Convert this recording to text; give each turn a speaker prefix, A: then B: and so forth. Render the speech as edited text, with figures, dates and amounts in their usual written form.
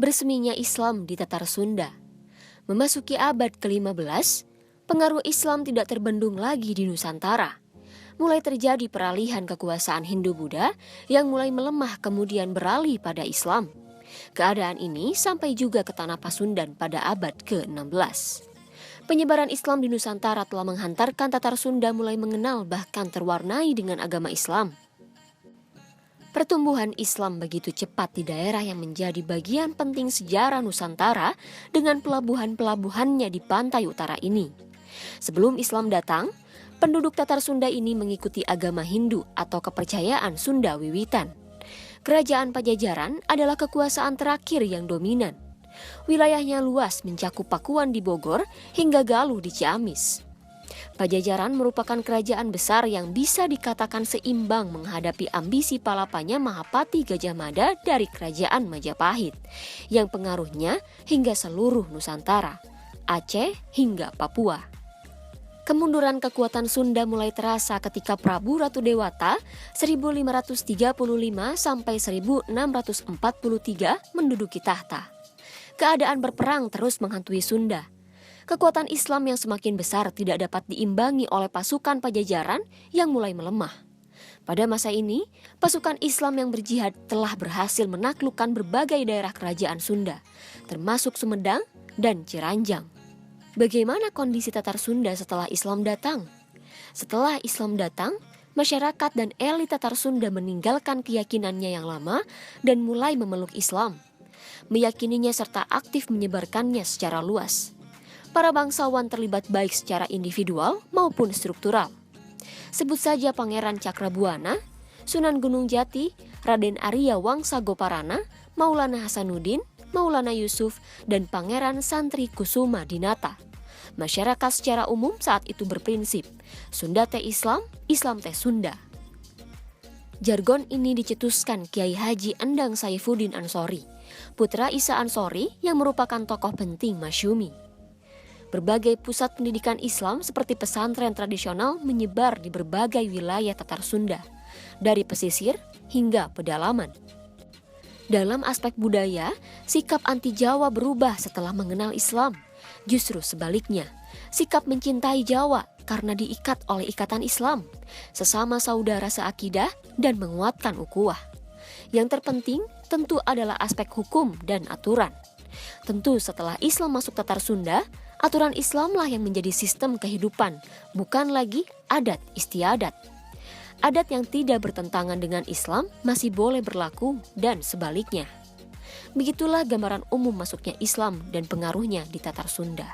A: Berseminya Islam di Tatar Sunda. Memasuki abad ke-15, pengaruh Islam tidak terbendung lagi di Nusantara. Mulai terjadi peralihan kekuasaan Hindu-Buddha yang mulai melemah kemudian beralih pada Islam. Keadaan ini sampai juga ke tanah Pasundan pada abad ke-16. Penyebaran Islam di Nusantara telah menghantarkan Tatar Sunda mulai mengenal bahkan terwarnai dengan agama Islam. Pertumbuhan Islam begitu cepat di daerah yang menjadi bagian penting sejarah Nusantara dengan pelabuhan-pelabuhannya di pantai utara ini. Sebelum Islam datang, penduduk Tatar Sunda ini mengikuti agama Hindu atau kepercayaan Sunda Wiwitan. Kerajaan Pajajaran adalah kekuasaan terakhir yang dominan. Wilayahnya luas mencakup Pakuan di Bogor hingga Galuh di Ciamis. Pajajaran merupakan kerajaan besar yang bisa dikatakan seimbang menghadapi ambisi palapanya Mahapati Gajah Mada dari kerajaan Majapahit, yang pengaruhnya hingga seluruh Nusantara, Aceh hingga Papua. Kemunduran kekuatan Sunda mulai terasa ketika Prabu Ratu Dewata 1535 sampai 1643 menduduki tahta. Keadaan berperang terus menghantui Sunda. Kekuatan Islam yang semakin besar tidak dapat diimbangi oleh pasukan Pajajaran yang mulai melemah. Pada masa ini, pasukan Islam yang berjihad telah berhasil menaklukkan berbagai daerah kerajaan Sunda, termasuk Sumedang dan Ciranjang. Bagaimana kondisi Tatar Sunda setelah Islam datang? Setelah Islam datang, masyarakat dan elit Tatar Sunda meninggalkan keyakinannya yang lama dan mulai memeluk Islam. Meyakininya serta aktif menyebarkannya secara luas. Para bangsawan terlibat baik secara individual maupun struktural. Sebut saja Pangeran Cakrabuana, Sunan Gunung Jati, Raden Arya Wangsa Goparana, Maulana Hasanuddin, Maulana Yusuf, dan Pangeran Santri Kusuma Dinata. Masyarakat secara umum saat itu berprinsip, Sunda teh Islam, Islam teh Sunda. Jargon ini dicetuskan Kiai Haji Endang Saifuddin Ansori, putra Isa Ansori yang merupakan tokoh penting Masyumi. Berbagai pusat pendidikan Islam seperti pesantren tradisional menyebar di berbagai wilayah Tatar Sunda, dari pesisir hingga pedalaman. Dalam aspek budaya, sikap anti Jawa berubah setelah mengenal Islam. Justru sebaliknya, sikap mencintai Jawa karena diikat oleh ikatan Islam, sesama saudara seakidah dan menguatkan ukhuwah. Yang terpenting tentu adalah aspek hukum dan aturan. Tentu setelah Islam masuk Tatar Sunda, aturan Islamlah yang menjadi sistem kehidupan, bukan lagi adat istiadat. Adat yang tidak bertentangan dengan Islam masih boleh berlaku dan sebaliknya. Begitulah gambaran umum masuknya Islam dan pengaruhnya di Tatar Sunda.